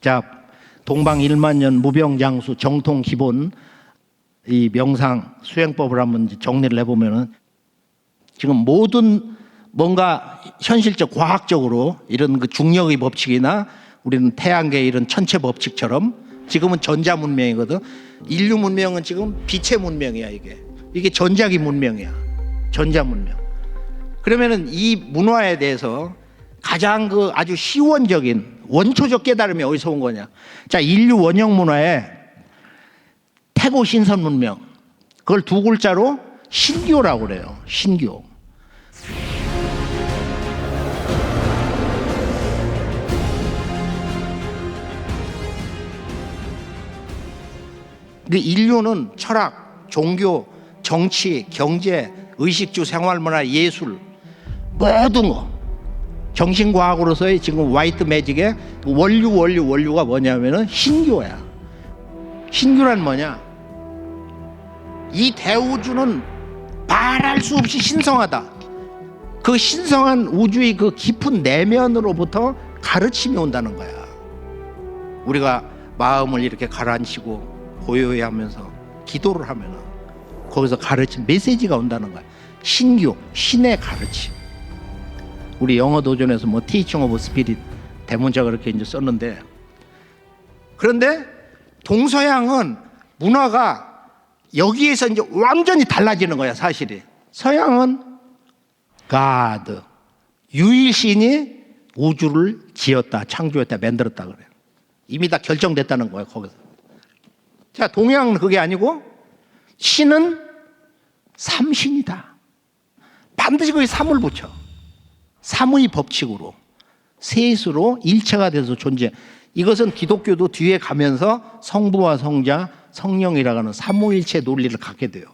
자, 동방 1만년 무병장수 정통 기본 이 명상 수행법을 한번 정리를 해보면은 지금 모든 뭔가 현실적 과학적으로 이런 그 중력의 법칙이나 우리는 태양계 이런 천체 법칙처럼 지금은 전자 문명이거든. 인류 문명은 지금 빛의 문명이야. 이게 전자기 문명이야. 전자 문명. 그러면은 이 문화에 대해서 가장 그 아주 시원적인 원초적 깨달음이 어디서 온 거냐? 자, 인류 원형 문화에 태고 신선 문명, 그걸 두 글자로 신교라고 그래요. 신교. 그 인류는 철학, 종교, 정치, 경제, 의식주, 생활문화, 예술 모든 거 정신과학으로서의 지금 화이트 매직의 원류가 뭐냐면은 신교야. 신교란 뭐냐? 이 대우주는 말할 수 없이 신성하다. 그 신성한 우주의 그 깊은 내면으로부터 가르침이 온다는 거야. 우리가 마음을 이렇게 가라앉히고 고요히 하면서 기도를 하면은 거기서 가르침 메시지가 온다는 거야. 신교, 신의 가르침. 우리 영어 도전에서 뭐 Teaching of Spirit 대문자 그렇게 이제 썼는데, 그런데 동서양은 문화가 여기에서 이제 완전히 달라지는 거야. 사실이 서양은 God 유일신이 우주를 지었다, 창조했다, 만들었다 그래요. 이미 다 결정됐다는 거예요. 거기서. 자, 동양은 그게 아니고 신은 삼신이다. 반드시 거기 삼을 붙여. 삼의 법칙으로 셋으로 일체가 돼서 존재. 이것은 기독교도 뒤에 가면서 성부와 성자 성령이라고 하는 삼위일체 논리를 갖게 돼요.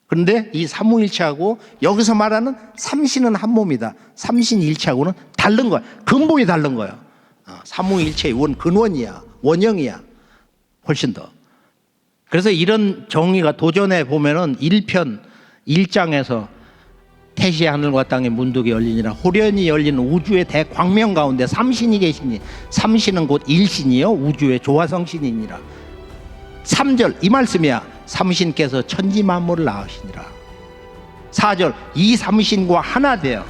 그런데 이 삼위일체하고 여기서 말하는 삼신은 한 몸이다, 삼신일체하고는 다른 거야. 근본이 다른 거야. 삼위일체의 근원이야, 원형이야. 훨씬 더. 그래서 이런 정의가 도전해 보면은 1편 1장에서 태시의 하늘과 땅의 문득이 열리니라, 호련히 열린 우주의 대광명 가운데 삼신이 계시니, 삼신은 곧 일신이요 우주의 조화성신이니라. 3절 이 말씀이야. 삼신께서 천지 만물을 낳으시니라. 4절 이 삼신과 하나 되어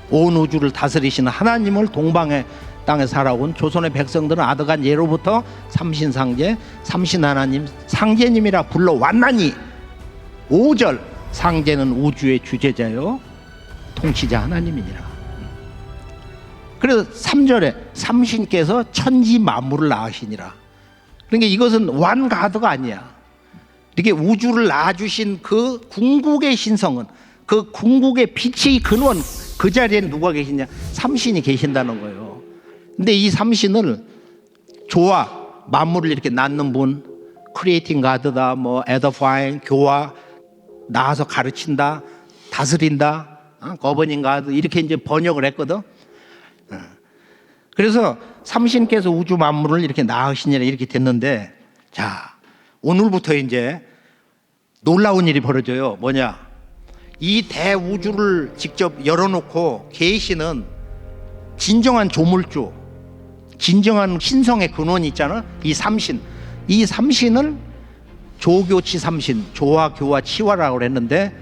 온 우주를 다스리시는 하나님을 동방의 땅에 살아온 조선의 백성들은 아드간 예로부터 삼신상제, 삼신 하나님, 상제님이라 불러왔나니. 5절 상제는 우주의 주제자요 통치자 하나님이니라. 그래서 3절에 삼신께서 천지 만물을 낳으시니라. 그러니까 이것은 완가드가 아니야. 이렇게 우주를 낳아주신 그 궁극의 신성은, 그 궁극의 빛의 근원, 그 자리에 누가 계시냐? 삼신이 계신다는 거예요. 근데 이 삼신을 조화, 만물을 이렇게 낳는 분, 크리에이팅 가드다, 뭐 에더파잉, 교화, 나와서 가르친다, 다스린다, 거버닝 가드, 이렇게 이제 번역을 했거든. 그래서 삼신께서 우주 만물을 이렇게 낳으시니라 이렇게 됐는데, 자, 오늘부터 이제 놀라운 일이 벌어져요. 뭐냐? 이 대우주를 직접 열어놓고 계시는 진정한 조물주, 진정한 신성의 근원이 있잖아. 이 삼신. 이 삼신을 조교치 삼신, 조화, 교화, 치화라고 했는데,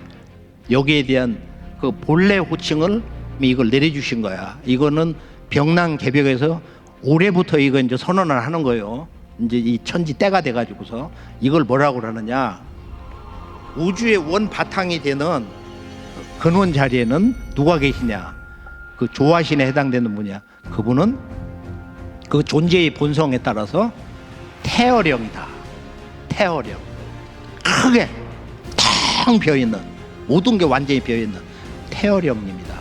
여기에 대한 그 본래 호칭을 이걸 내려주신 거야. 이거는 병랑 개벽에서 올해부터 이거 이제 선언을 하는 거예요. 이제 이 천지 때가 돼가지고서 이걸 뭐라고 그러느냐? 우주의 원 바탕이 되는 근원 자리에는 누가 계시냐? 그 조화신에 해당되는 분이야. 그분은 그 존재의 본성에 따라서 태어령이다. 태어령. 크게 텅 비어있는, 모든 게 완전히 비어있는 태어령입니다.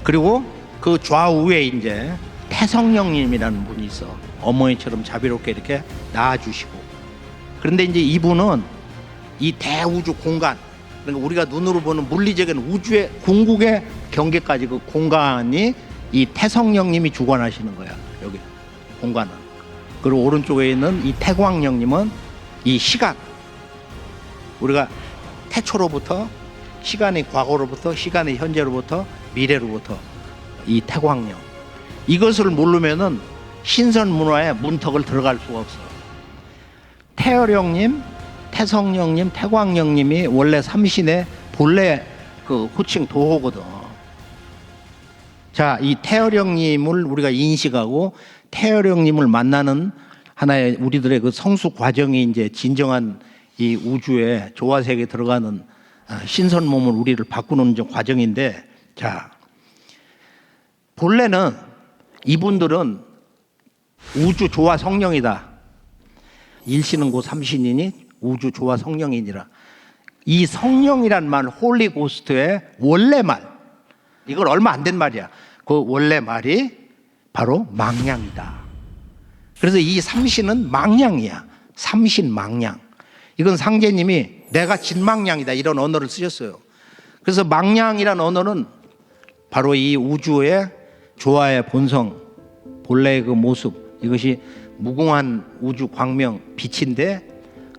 그리고 그 좌우에 이제 태성령님이라는 분이 있어. 어머니처럼 자비롭게 이렇게 낳아주시고. 그런데 이제 이분은 이 대우주 공간, 그러니까 우리가 눈으로 보는 물리적인 우주의 궁극의 경계까지 그 공간이 이 태성령님이 주관하시는 거야. 여기 공간은. 그리고 오른쪽에 있는 이 태광령님은 이 시간, 우리가 태초로부터, 시간의 과거로부터, 시간의 현재로부터, 미래로부터 이 태광령, 이것을 모르면은 신선 문화에 문턱을 들어갈 수가 없어. 태어령님, 태성령님, 태광령님이 원래 삼신의 본래 그 호칭 도호거든. 자, 이 태어령님을 우리가 인식하고 태어령님을 만나는 하나의 우리들의 그 성수 과정이 이제 진정한 이 우주의 조화세계에 들어가는 신선 몸을 우리를 바꾸는 과정인데, 자, 본래는 이분들은 우주 조화 성령이다. 일신은 곧 삼신이니 우주 조화 성령이니라. 이 성령이란 말, 홀리 고스트의 원래 말, 이걸 얼마 안 된 말이야. 그 원래 말이 바로 망량이다. 그래서 이 삼신은 망량이야. 삼신 망량. 이건 상제님이 내가 진망량이다 이런 언어를 쓰셨어요. 그래서 망량이란 언어는 바로 이 우주의 조화의 본성, 본래의 그 모습, 이것이 무궁한 우주 광명 빛인데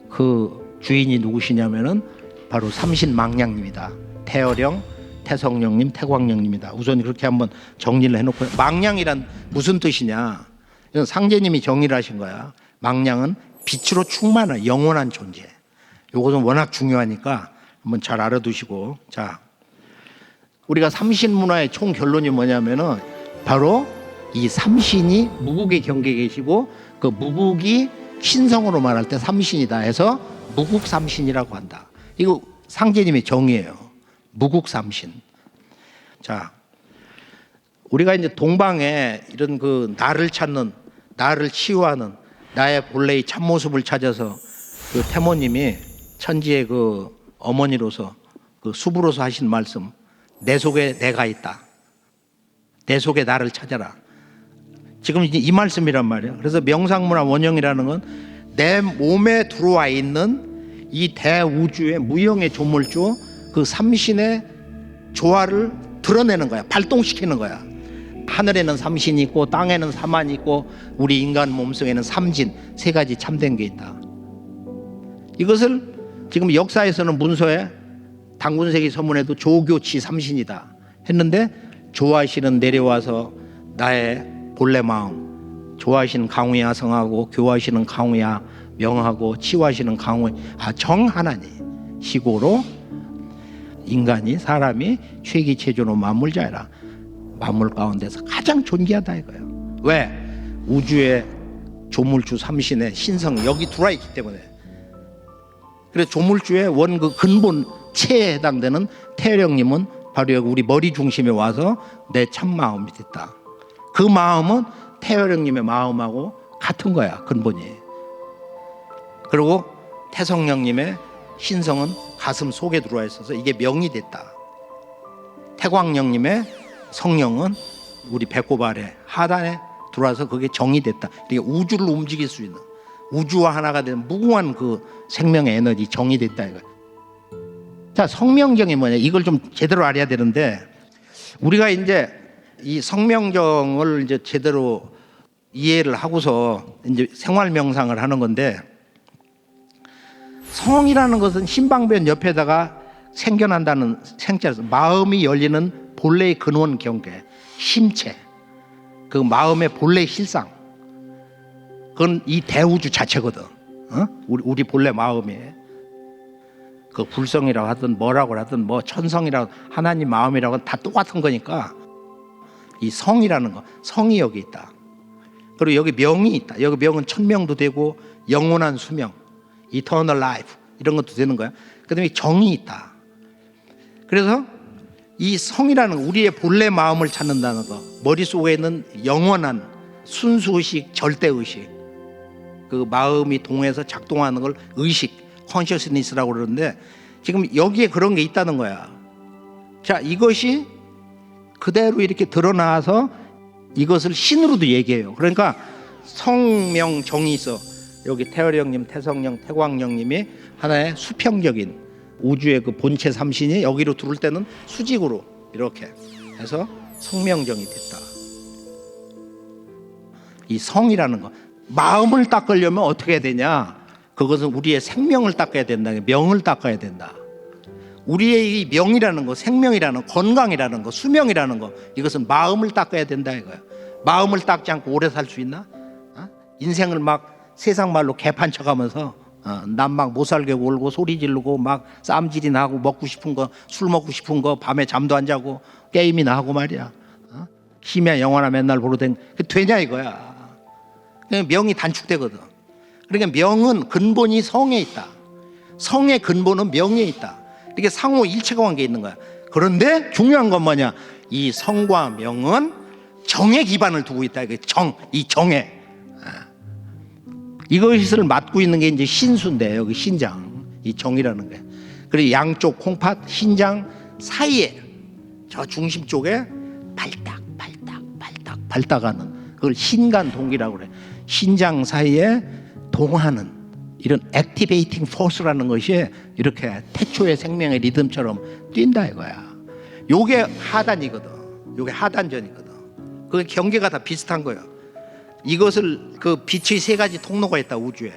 그 주인이 누구시냐면은 바로 삼신망량님이다. 태어령, 태성령님, 태광령님이다. 우선 그렇게 한번 정리를 해놓고, 망량이란 무슨 뜻이냐? 이건 상제님이 정리를 하신 거야. 망량은 빛으로 충만한 영원한 존재. 이것은 워낙 중요하니까 한번 잘 알아두시고, 자, 우리가 삼신 문화의 총 결론이 뭐냐면은 바로 이 삼신이 무국의 경계에 계시고 그 무국이 신성으로 말할 때 삼신이다 해서 무국삼신이라고 한다. 이거 상제님의 정의예요. 무국삼신. 자, 우리가 이제 동방에 이런 그 나를 찾는, 나를 치유하는 나의 본래의 참모습을 찾아서 그 태모님이 천지의 그 어머니로서 그 수부로서 하신 말씀, 내 속에 내가 있다. 내 속에 나를 찾아라. 지금 이제 이 말씀이란 말이에요. 그래서 명상문화 원형이라는 건 내 몸에 들어와 있는 이 대우주의 무형의 조물주 그 삼신의 조화를 드러내는 거야. 발동시키는 거야. 하늘에는 삼신이 있고 땅에는 삼한이 있고 우리 인간 몸속에는 삼진, 세 가지 참된 게 있다. 이것을 지금 역사에서는 문서에 당군세기 서문에도 조교치 삼신이다 했는데, 조화신은 내려와서 나의 본래 마음, 조화신은 강우야 성하고 교화신은 강우야 명하고 치화신은 강우 정 하나니 시고로 인간이 사람이 최기체조로 만물자라. 만물 가운데서 가장 존귀하다 이거예요. 왜? 우주의 조물주 삼신의 신성 여기 들어와 있기 때문에. 그래서 조물주의 원 그 근본 체에 해당되는 태령님은 바로 여기 우리 머리 중심에 와서 내 참마음이 됐다. 그 마음은 태령님의 마음하고 같은 거야, 근본이. 그리고 태성령님의 신성은 가슴 속에 들어와 있어서 이게 명이 됐다. 태광령님의 성령은 우리 배꼽 아래 하단에 들어와서 그게 정이 됐다. 이게 우주를 움직일 수 있는, 우주와 하나가 된 무궁한 그 생명의 에너지 정이 됐다 이거. 자, 성명정이 뭐냐? 이걸 좀 제대로 알아야 되는데, 우리가 이제 이 성명정을 이제 제대로 이해를 하고서 이제 생활 명상을 하는 건데, 성이라는 것은 신방변 옆에다가 생겨난다는 생자에서 마음이 열리는 본래의 근원 경계, 심체, 그 마음의 본래 실상, 그건 이 대우주 자체거든. 우리 본래 마음이. 그 불성이라고 하든 뭐라고 하든 뭐 천성이라고 하나님 마음이라고 다 똑같은 거니까 이 성이라는 거, 성이 여기 있다. 그리고 여기 명이 있다. 여기 명은 천명도 되고 영원한 수명, eternal life 이런 것도 되는 거야. 그다음에 정이 있다. 그래서 이 성이라는 거, 우리의 본래 마음을 찾는다는 거, 머릿속에 있는 영원한 순수의식, 절대의식, 그 마음이 동해서 작동하는 걸 의식, consciousness라고 그러는데, 지금 여기에 그런 게 있다는 거야. 자, 이것이 그대로 이렇게 드러나서 이것을 신으로도 얘기해요. 그러니까 성명정이 있어. 여기 태어령님, 태성령, 태광령님이 하나의 수평적인 우주의 그 본체 삼신이 여기로 들어올 때는 수직으로 이렇게 해서 성명정이 됐다. 이 성이라는 거, 마음을 닦으려면 어떻게 해야 되냐? 그것은 우리의 생명을 닦아야 된다. 명을 닦아야 된다. 우리의 이 명이라는 거, 생명이라는 거, 건강이라는 거, 수명이라는 거, 이것은 마음을 닦아야 된다 이거야. 마음을 닦지 않고 오래 살 수 있나? 인생을 막 세상 말로 개판 쳐가면서 난 막 못 살게 울고 소리 지르고 막 쌈질이나 하고 먹고 싶은 거 술 먹고 싶은 거 밤에 잠도 안 자고 게임이나 하고 말이야. 심야 영화나 맨날 보러 댕 그 되냐 이거야. 명이 단축되거든. 그러니까 명은 근본이 성에 있다. 성의 근본은 명에 있다. 이게 상호 일체가 관계에 있는 거야. 그런데 중요한 건 뭐냐? 이 성과 명은 정에 기반을 두고 있다. 이 정에. 이것을 맡고 있는 게 이제 신수인데 여기 신장, 이 정이라는 게. 그리고 양쪽 콩팥, 신장 사이에 저 중심 쪽에 발딱하는 그걸 신간동기라고 그래. 신장 사이에 동하는 이런 액티베이팅 포스라는 것이 이렇게 태초의 생명의 리듬처럼 뛴다 이거야. 요게 하단이거든. 요게 하단전이거든. 그 경계가 다 비슷한 거예요. 이것을 그 빛의 세 가지 통로가 있다 우주에.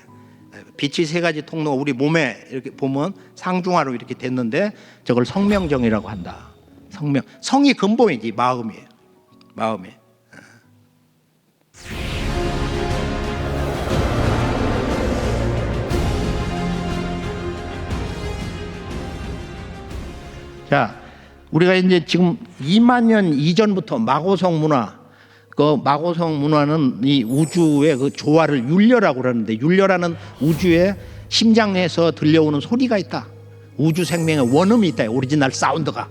빛의 세 가지 통로가 우리 몸에 이렇게 보면 상중하로 이렇게 됐는데 저걸 성명정이라고 한다. 성이 근본이지 마음이에요. 마음이. 자, 우리가 이제 지금 2만 년 이전부터 마고성 문화, 그 마고성 문화는 이 우주의 그 조화를 율려라고 그러는데, 율려라는 우주의 심장에서 들려오는 소리가 있다. 우주 생명의 원음이 있다. 오리지널 사운드가.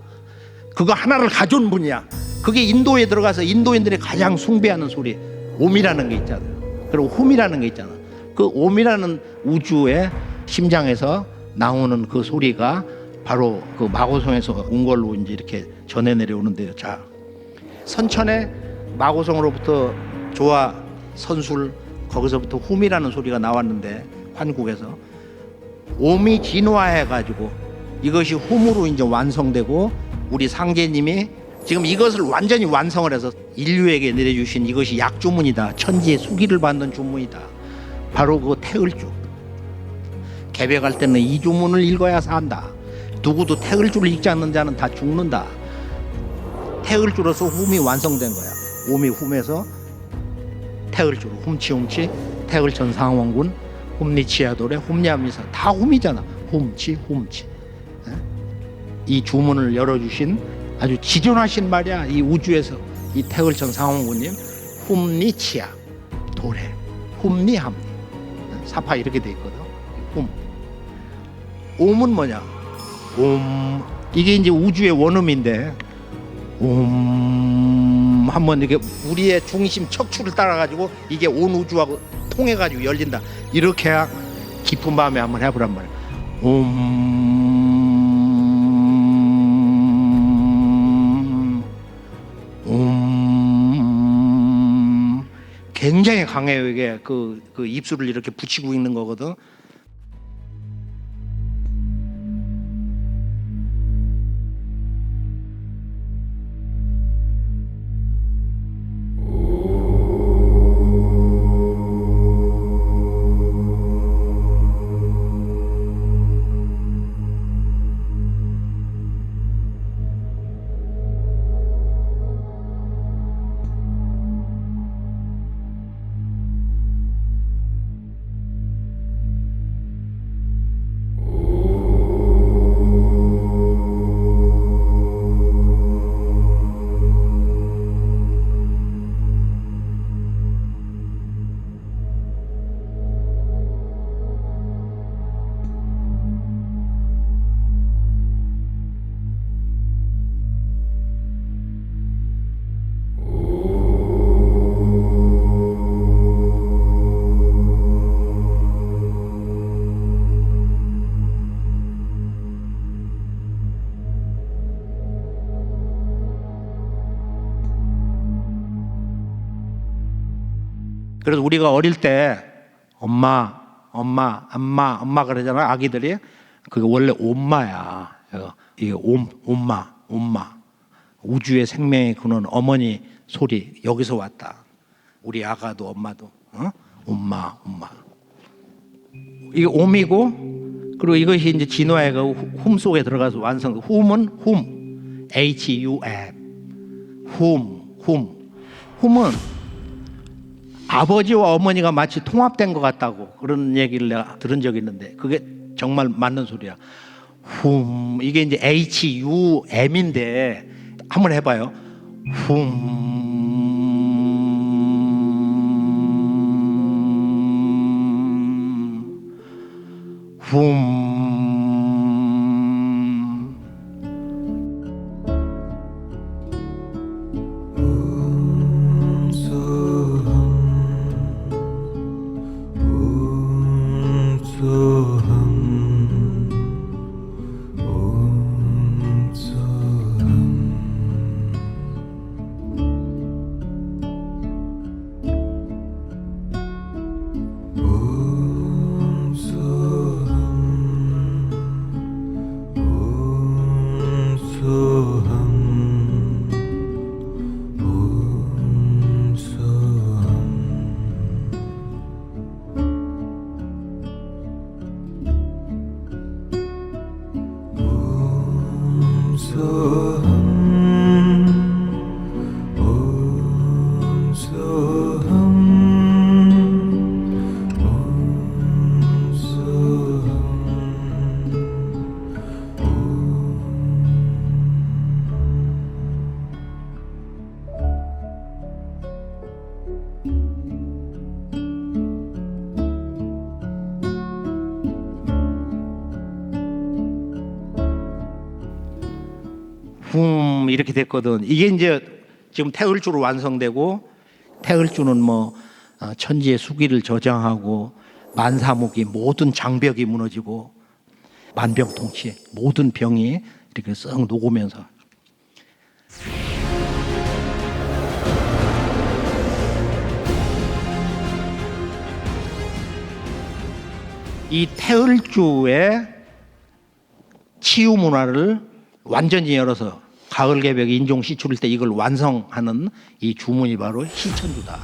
그거 하나를 가져온 분이야. 그게 인도에 들어가서 인도인들이 가장 숭배하는 소리, 옴이라는 게 있잖아요. 그리고 훔이라는 게 있잖아. 그 옴이라는 우주의 심장에서 나오는 그 소리가 바로 그 마고성에서 온 걸로 이제 이렇게 전해 내려오는데요. 자, 선천에 마고성으로부터 조화, 선술, 거기서부터 훔이라는 소리가 나왔는데 환국에서 옴이 진화해가지고 이것이 훔으로 이제 완성되고 우리 상제님이 지금 이것을 완전히 완성을 해서 인류에게 내려주신 이것이 약주문이다. 천지의 수기를 받는 주문이다. 바로 그 태을주. 개벽할 때는 이 주문을 읽어야 산다. 누구도 태을주를 읽지 않는 자는 다 죽는다. 태을주로서 훔이 완성된 거야. 옴이 훔에서 태을주로 훔치 태을천 상원군 훔리치야도래 훔야미사 다 훔이잖아. 훔치 이 주문을 열어주신 아주 지존하신 말이야. 이 우주에서 이 태을천 상원군님 훔리치야 도래 훔리함니 사파 이렇게 돼 있거든. 훔. 옴은 뭐냐? 옴. 이게 이제 우주의 원음인데 옴 한번 이렇게 우리의 중심 척추를 따라가지고 이게 온 우주하고 통해가지고 열린다. 이렇게 깊은 밤에 한번 해보란 말이야. 굉장히 강해요. 이게 그 입술을 이렇게 붙이고 있는 거거든. 그래서 우리가 어릴 때 엄마 그러잖아. 아기들이 그게 원래 엄마야. 이게 엄마 우주의 생명의 근원 어머니 소리 여기서 왔다. 우리 아가도 엄마도 엄마 이게 옴이고 그리고 이것이 이제 진화해가 훔 속에 들어가서 완성. 훔은 훔 HUM 훔은 아버지와 어머니가 마치 통합된 것 같다고 그런 얘기를 내가 들은 적이 있는데 그게 정말 맞는 소리야. 이게 이제 HUM인데 한번 해봐요. 이렇게 됐거든. 이게 이제 지금 태을주로 완성되고, 태을주는 뭐 천지의 수기를 저장하고 만사무기 모든 장벽이 무너지고 만병통치 모든 병이 이렇게 썩 녹으면서 이 태을주의 치유 문화를 완전히 열어서 가을 개벽 인종 시출일 때 이걸 완성하는 이 주문이 바로 시천주다.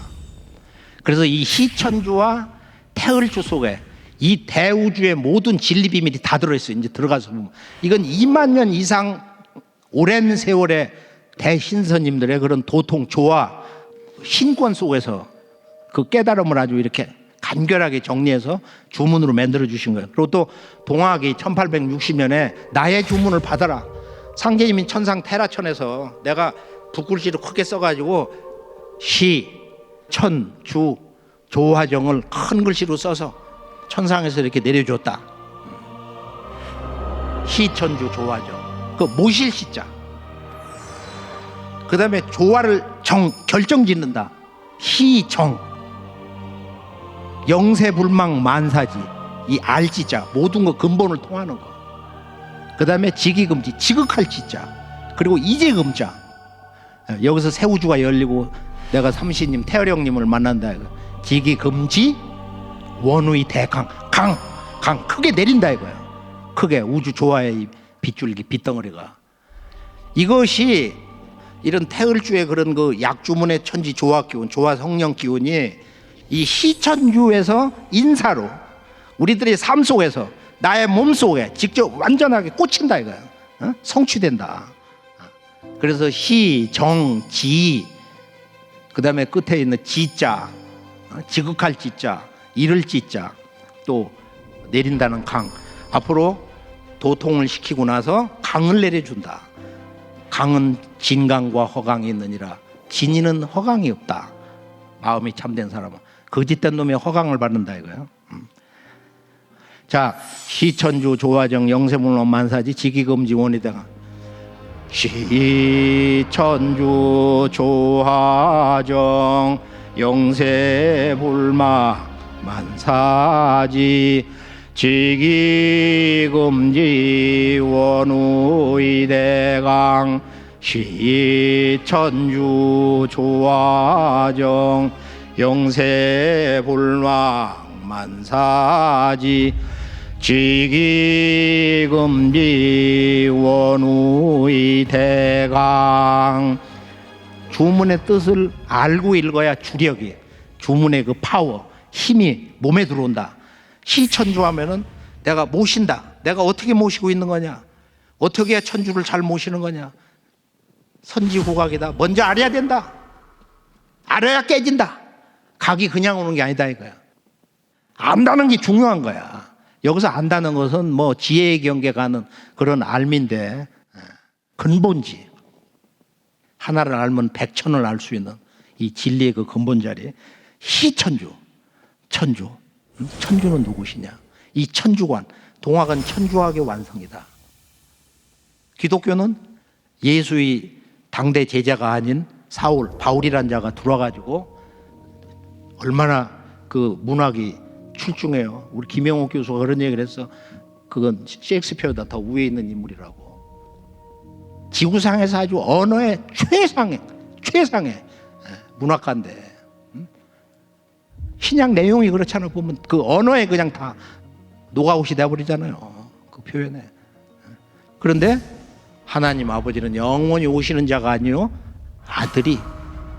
그래서 이 시천주와 태을주 속에 이 대우주의 모든 진리 비밀이 다 들어있어요. 이제 들어가서 보면 이건 2만 년 이상 오랜 세월의 대신선님들의 그런 도통 조화 신권 속에서 그 깨달음을 아주 이렇게 간결하게 정리해서 주문으로 만들어 주신 거예요. 그리고 또 동학이 1860년에 나의 주문을 받아라. 상제님이 천상 테라천에서 내가 붓글씨로 크게 써가지고 시, 천, 주, 조화정을 큰 글씨로 써서 천상에서 이렇게 내려줬다. 시천주 조화정. 그 모실 시자. 그 다음에 조화를 결정 짓는다. 시정. 영세불망 만사지. 이 알지자. 모든 거 근본을 통하는 거. 그 다음에 지기금지, 지극할 지자. 그리고 이제금자. 여기서 새우주가 열리고 내가 삼시님 태어령님을 만난다. 지기금지 원우의 대강. 강 크게 내린다 이거야. 크게 우주 조화의 빗줄기 빗덩어리가. 이것이 이런 태을주의 그런 그 약주문의 천지 조화 기운, 조화 성령 기운이 이 시천주에서 인사로 우리들의 삶 속에서 나의 몸 속에 직접 완전하게 꽂힌다 이거야. 성취된다. 그래서 시, 정, 지, 그 다음에 끝에 있는 지자, 지극할 지자, 이를 지자, 또 내린다는 강. 앞으로 도통을 시키고 나서 강을 내려준다. 강은 진강과 허강이 있느니라. 진이는 허강이 없다. 마음이 참된 사람은 거짓된 놈의 허강을 받는다 이거예요. 자, 시천주 조화정 영세물론 만사지 지기금지 원이대가. 시천주 조화정 영세불마 만사지 지기금지 원우이대강. 시천주 조화정 영세불망 만사지 지기금지 원우의 대강. 주문의 뜻을 알고 읽어야 주력이, 주문의 그 파워, 힘이 몸에 들어온다. 시천주하면은 내가 모신다. 내가 어떻게 모시고 있는 거냐? 어떻게 해야 천주를 잘 모시는 거냐? 선지후각이다. 먼저 알아야 된다. 알아야 깨진다. 각이 그냥 오는 게 아니다 이거야. 안다는 게 중요한 거야. 여기서 안다는 것은 뭐 지혜의 경계 가는 그런 알미인데 근본지. 하나를 알면 백천을 알 수 있는 이 진리의 그 근본 자리. 희천주. 천주는 누구시냐? 이 천주관. 동학은 천주학의 완성이다. 기독교는 예수의 당대 제자가 아닌 바울이란 자가 들어와가지고 얼마나 그 문학이 출중해요. 우리 김영옥 교수가 그런 얘기를 했어. 그건 셰익스피어보다 더 위에 있는 인물이라고. 지구상에서 아주 언어의 최상의 문학가인데 신약 내용이 그렇잖아. 보면 그 언어에 그냥 다 노가웃이 돼버리잖아요. 그 표현에. 그런데 하나님 아버지는 영원히 오시는 자가 아니요 아들이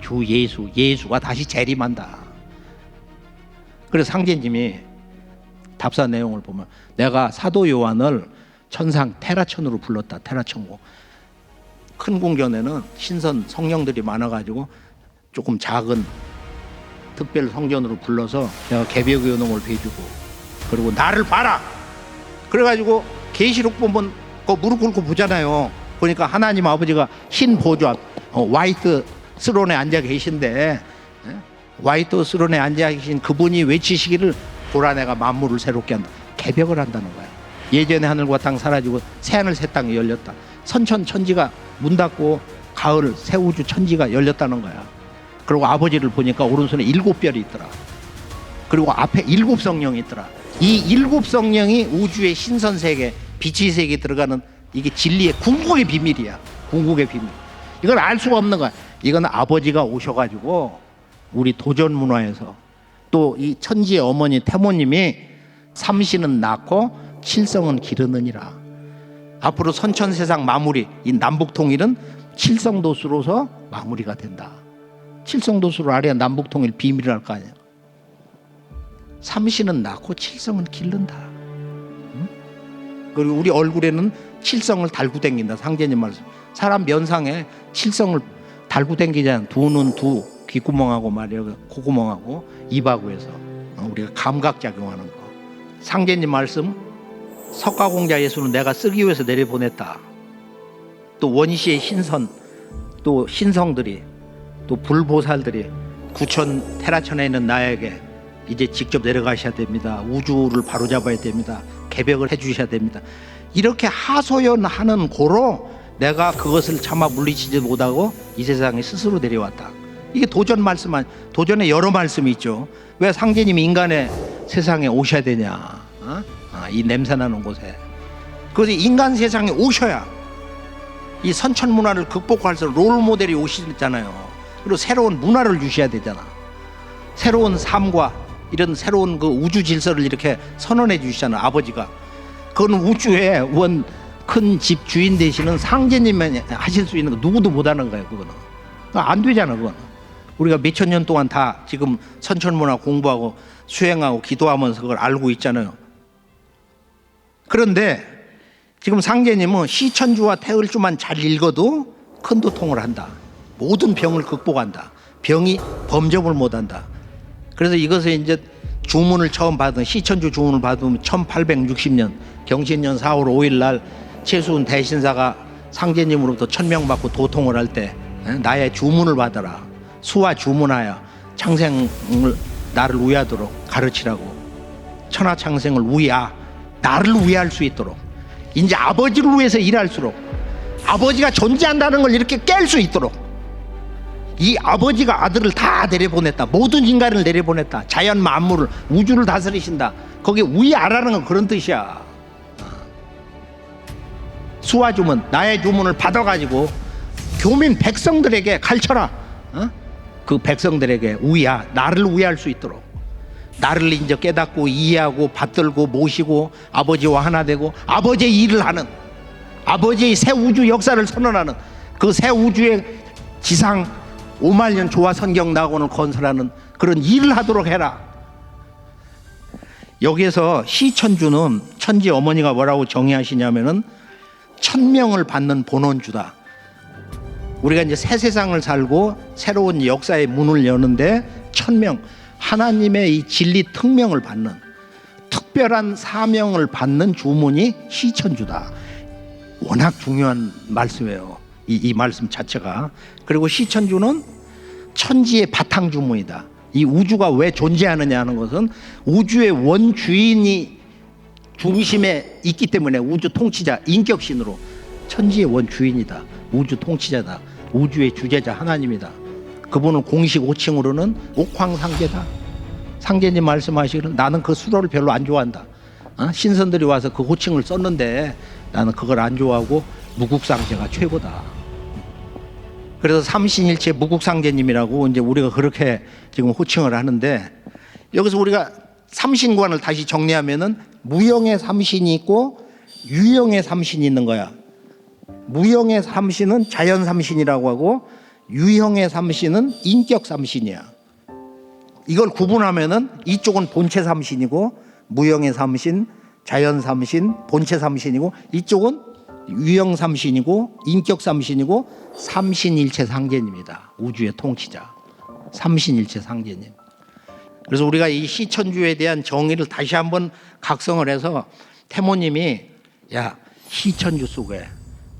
주 예수가 다시 재림한다. 그래서 상제님이 답사 내용을 보면 내가 사도 요한을 천상 테라천으로 불렀다. 테라천고. 큰 궁전에는 신선 성령들이 많아가지고 조금 작은 특별 성전으로 불러서 내가 개벽의 요놈을 베주고 그리고 나를 봐라. 그래가지고 계시록 보면 그 무릎 꿇고 보잖아요. 보니까 하나님 아버지가 흰 보좌 화이트 스론에 앉아 계신데 화이트 스론에 앉아 계신 그분이 외치시기를 보라 내가 만물을 새롭게 한다. 개벽을 한다는 거야. 예전에 하늘과 땅 사라지고 새하늘 새 땅이 열렸다. 선천천지가 문 닫고 가을 새우주 천지가 열렸다는 거야. 그리고 아버지를 보니까 오른손에 7별이 있더라. 그리고 앞에 7 성령이 있더라. 이 7 성령이 우주의 신선세계 빛의 세계에 들어가는 이게 진리의 궁극의 비밀이야. 궁극의 비밀. 이걸 알 수가 없는 거야. 이건 아버지가 오셔가지고 우리 도전 문화에서 또 이 천지의 어머니 태모님이 삼신은 낳고 칠성은 기르느니라. 앞으로 선천세상 마무리 이 남북통일은 칠성도수로서 마무리가 된다. 칠성도수를 알아야 남북통일 비밀을 알 거 아니야. 삼신은 낳고 칠성은 기른다. 응? 그리고 우리 얼굴에는 칠성을 달고 댕긴다. 상제님 말씀. 사람 면상에 칠성을 달고 댕기잖아. 두 눈, 두 귓구멍하고 말이야. 코구멍하고 입하고 해서 우리가 감각작용하는 거. 상제님 말씀. 석가공자 예수는 내가 쓰기 위해서 내려보냈다. 또 원시의 신선, 또 신성들이, 또 불보살들이 9천 테라천에 있는 나에게 이제 직접 내려가셔야 됩니다. 우주를 바로잡아야 됩니다. 개벽을 해주셔야 됩니다. 이렇게 하소연하는 고로 내가 그것을 차마 물리치지 못하고 이 세상에 스스로 내려왔다. 이게 도전 말씀, 도전에 여러 말씀이 있죠. 왜 상제님이 인간의 세상에 오셔야 되냐? 이 냄새나는 곳에. 그래서 인간 세상에 오셔야 이 선천 문화를 극복할 수 있는 롤 모델이 오시잖아요. 그리고 새로운 문화를 주셔야 되잖아. 새로운 삶과 이런 새로운 그 우주 질서를 이렇게 선언해 주시잖아. 아버지가. 그건 우주의 원 큰 집 주인 되시는 상제님만 하실 수 있는 거 누구도 못하는 거예요. 그거는 안 되잖아. 그거는 우리가 몇천 년 동안 다 지금 선천 문화 공부하고 수행하고 기도하면서 그걸 알고 있잖아요. 그런데 지금 상제님은 시천주와 태을주만 잘 읽어도 큰 도통을 한다. 모든 병을 극복한다. 병이 범접을 못한다. 그래서 이것을 이제 주문을 처음 받은 시천주 주문을 받으면 1860년 경신년 4월 5일 날 최수훈 대신사가 상제님으로부터 천명 받고 도통을 할 때 나의 주문을 받아라. 수와 주문하여 창생을 나를 위하도록 가르치라고. 천하창생을 위하 나를 위할 수 있도록 이제 아버지를 위해서 일할수록 아버지가 존재한다는 걸 이렇게 깰 수 있도록 이 아버지가 아들을 다 내려보냈다. 모든 인간을 내려보냈다. 자연 만물을 우주를 다스리신다. 거기 위하라는 건 그런 뜻이야. 수와 주문 나의 주문을 받아가지고 교민 백성들에게 가르쳐라. 그 백성들에게 위하 나를 위할 수 있도록 나를 이제 깨닫고 이해하고 받들고 모시고 아버지와 하나 되고 아버지의 일을 하는 아버지의 새 우주 역사를 선언하는 그 새 우주의 지상 5만 년 조화 선경 낙원을 건설하는 그런 일을 하도록 해라. 여기에서 시천주는 천지 어머니가 뭐라고 정의하시냐면은 천명을 받는 본원주다. 우리가 이제 새 세상을 살고 새로운 역사의 문을 여는데 천명 하나님의 이 진리 특명을 받는, 특별한 사명을 받는 주문이 시천주다. 워낙 중요한 말씀이에요, 이 말씀 자체가. 그리고 시천주는 천지의 바탕 주문이다. 이 우주가 왜 존재하느냐 하는 것은 우주의 원주인이 중심에 있기 때문에, 우주 통치자, 인격신으로 천지의 원주인이다. 우주 통치자다. 우주의 주제자 하나님이다. 그분은 공식 호칭으로는 옥황상제다. 상제님 말씀하시기를 나는 그 수로를 별로 안 좋아한다. 신선들이 와서 그 호칭을 썼는데 나는 그걸 안 좋아하고 무국상제가 최고다. 그래서 삼신일체 무국상제님이라고 이제 우리가 그렇게 지금 호칭을 하는데, 여기서 우리가 삼신관을 다시 정리하면은 무형의 삼신이 있고 유형의 삼신이 있는 거야. 무형의 삼신은 자연 삼신이라고 하고 유형의 삼신은 인격 삼신이야. 이걸 구분하면은 이쪽은 본체 삼신이고, 무형의 삼신, 자연 삼신, 본체 삼신이고, 이쪽은 유형 삼신이고 인격 삼신이고 삼신일체 상제님이다. 우주의 통치자 삼신일체 상제님. 그래서 우리가 이 시천주에 대한 정의를 다시 한번 각성을 해서, 태모님이 야, 시천주 속에